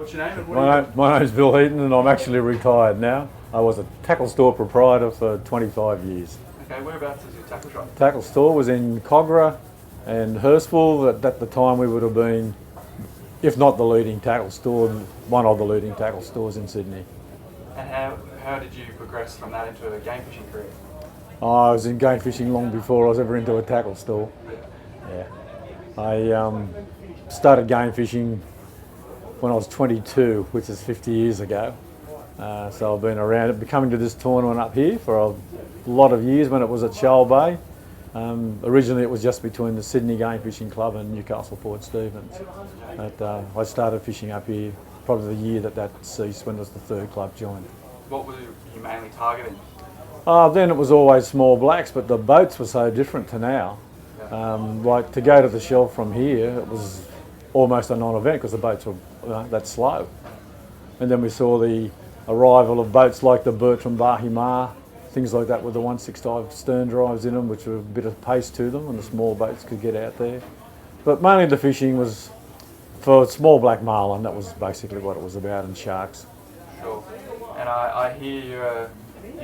What's your name and what do you do? My name's Bill Heaton and I'm actually retired now. I was a tackle store proprietor for 25 years. Okay, whereabouts is your tackle shop? Tackle store was in Cogra and Hurstville. At the time we would have been, if not the leading tackle store, one of the leading tackle stores in Sydney. And how did you progress from that into a game fishing career? I was in game fishing long before I was ever into a tackle store. Yeah. I started game fishing when I was 22, which is 50 years ago. So I've been around it, coming to this tournament up here for a lot of years when it was at Shoal Bay. Originally it was just between the Sydney Game Fishing Club and Newcastle Port Stephens. I started fishing up here probably the year that ceased, when it was the third club joined. What were you mainly targeting? Then it was always small blacks, but the boats were so different to now. Like to go to the shelf from here, it was almost a non-event because the boats were that slow. And then we saw the arrival of boats like the Bertram Bahimar, things like that with the 165 stern drives in them, which were a bit of pace to them, and the small boats could get out there. But mainly the fishing was for small black marlin. That was basically what it was about, and sharks. Sure. And I hear you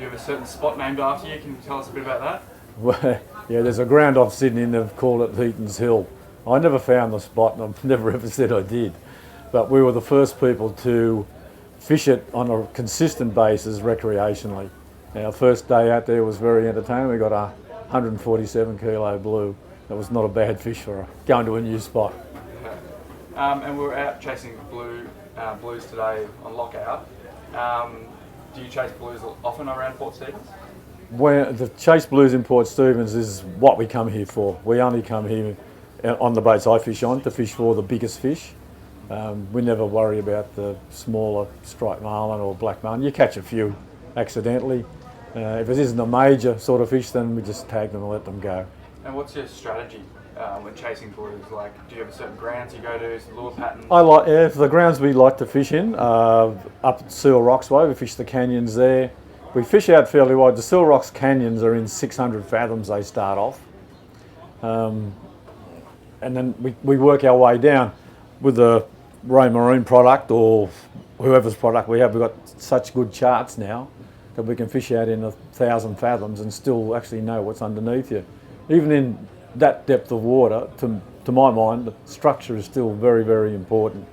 have a certain spot named after you. Can you tell us a bit about that? Well, yeah, there's a ground off Sydney and they've called it Heaton's Hill. I never found the spot and I've never ever said I did. But we were the first people to fish it on a consistent basis recreationally. Our first day out there was very entertaining. We got a 147 kilo blue. That was not a bad fish for going to a new spot. And we're out chasing blues today on Lockout. Do you chase blues often around Port Stephens? When the chase blues in Port Stephens is what we come here for. We only come here on the boats I fish on to fish for the biggest fish. We never worry about the smaller striped marlin or black marlin. You catch a few accidentally. If it isn't a major sort of fish, then we just tag them and let them go. And what's your strategy when chasing blues? Like, do you have a certain grounds you go to, lure patterns? For the grounds we like to fish in, up at Seal Rocks Way, we fish the canyons there. We fish out fairly wide. The Seal Rocks canyons are in 600 fathoms, they start off. And then we work our way down with the Ray Marine product or whoever's product we have. We've got such good charts now that we can fish out in 1,000 fathoms and still actually know what's underneath you. Even in that depth of water, to my mind, the structure is still very, very important.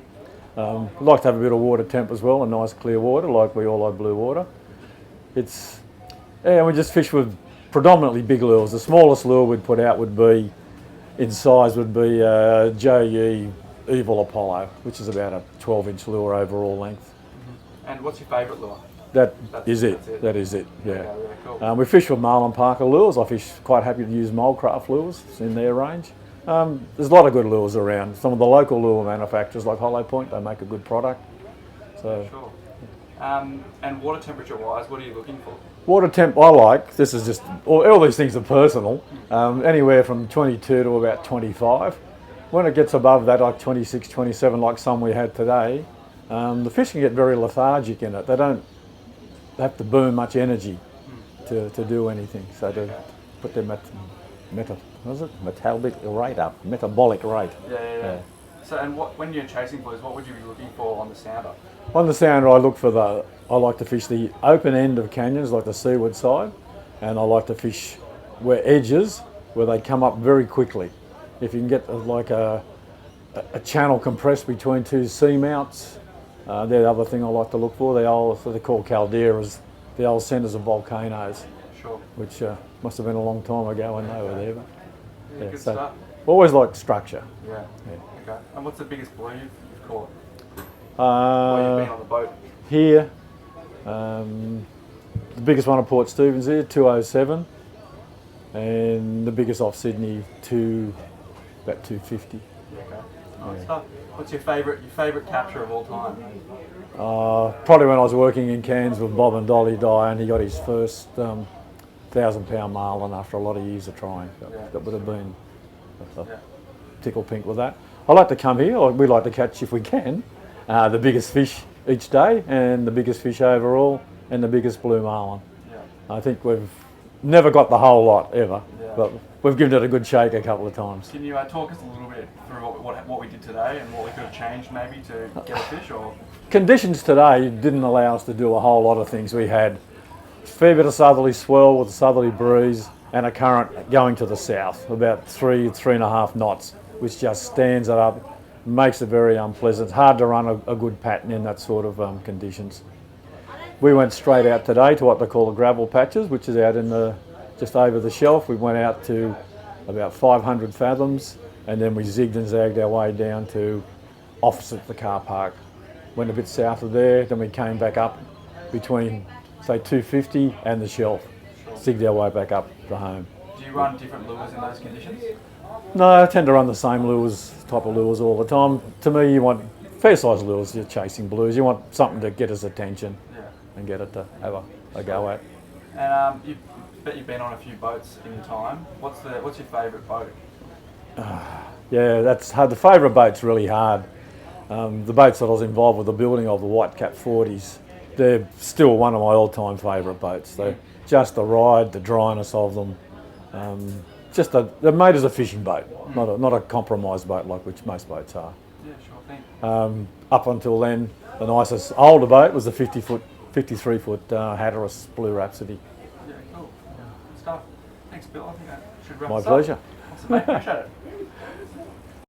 We like to have a bit of water temp as well, a nice clear water, like we all like blue water. We just fish with predominantly big lures. The smallest lure we'd put out would be, in size, would be JE Evil Apollo, which is about a 12-inch lure overall length. Mm-hmm. And what's your favourite lure? That is it, yeah. Okay, cool. We fish with Marlin Parker lures. I fish quite happy to use Moldcraft lures in their range. There's a lot of good lures around. Some of the local lure manufacturers like Hollow Point, they make a good product. So. Sure. And water temperature wise, what are you looking for? Water temp I like, this is just, all these things are personal, anywhere from 22 to about 25. When it gets above that, like 26, 27, like some we had today, the fish can get very lethargic in it. They don't have to burn much energy to do anything. So to put their metabolic rate. Yeah. So, and when you're chasing blues, what would you be looking for on the sounder? On the sounder, I like to fish the open end of canyons, like the seaward side, and I like to fish where edges, where they come up very quickly. If you can get like a channel compressed between two seamounts, they're the other thing I like to look for. They're called calderas, the old centres of volcanoes. Sure. Which must have been a long time ago when they were there. But, good stuff. Always like structure. Yeah. Okay. And what's the biggest blue you've caught? Where you've been on the boat? Here, the biggest one at Port Stephens here, 207, and the biggest off Sydney, about 250. Okay. Nice stuff. What's your favourite capture of all time? Probably when I was working in Cairns with Bob and Dolly Dye, and he got his first 1,000-pound marlin after a lot of years of trying. That would have been tickle pink with that. I like to come here, we like to catch, if we can, the biggest fish each day and the biggest fish overall and the biggest blue marlin. I think we've Never got the whole lot ever, Yeah. but we've given it a good shake a couple of times. Can you talk us a little bit through what we did today and what we could have changed maybe to get a fish? Or Conditions today didn't allow us to do a whole lot of things. We had a fair bit of southerly swell with a southerly breeze and a current going to the south, about 3.5 knots, which just stands it up, makes it very unpleasant. It's hard to run a good pattern in that sort of conditions. We went straight out today to what they call the gravel patches, which is out in just over the shelf. We went out to about 500 fathoms, and then we zigged and zagged our way down to opposite the car park. Went a bit south of there, then we came back up between, say, 250 and the shelf. Zigged our way back up to home. do you run different lures in those conditions? No, I tend to run the same type of lures all the time. To me, you want fair size lures. You're chasing blues. You want something to get his attention Yeah. and get it to have a go at. And you bet you've been on a few boats in your time. What's your favourite boat? Yeah, that's hard. The favourite boat's really hard. The boats that I was involved with the building of, the White Cap 40s, they're still one of my all-time favourite boats. They're just the ride, the dryness of them. They're made as a fishing boat, not a compromised boat like which most boats are. Yeah, sure thing. Up until then, the nicest older boat was the 53-foot Hatteras Blue Rhapsody. Yeah, cool. Good stuff. Thanks, Bill. I think that should wrap My us pleasure. up. Awesome, mate. Appreciate it.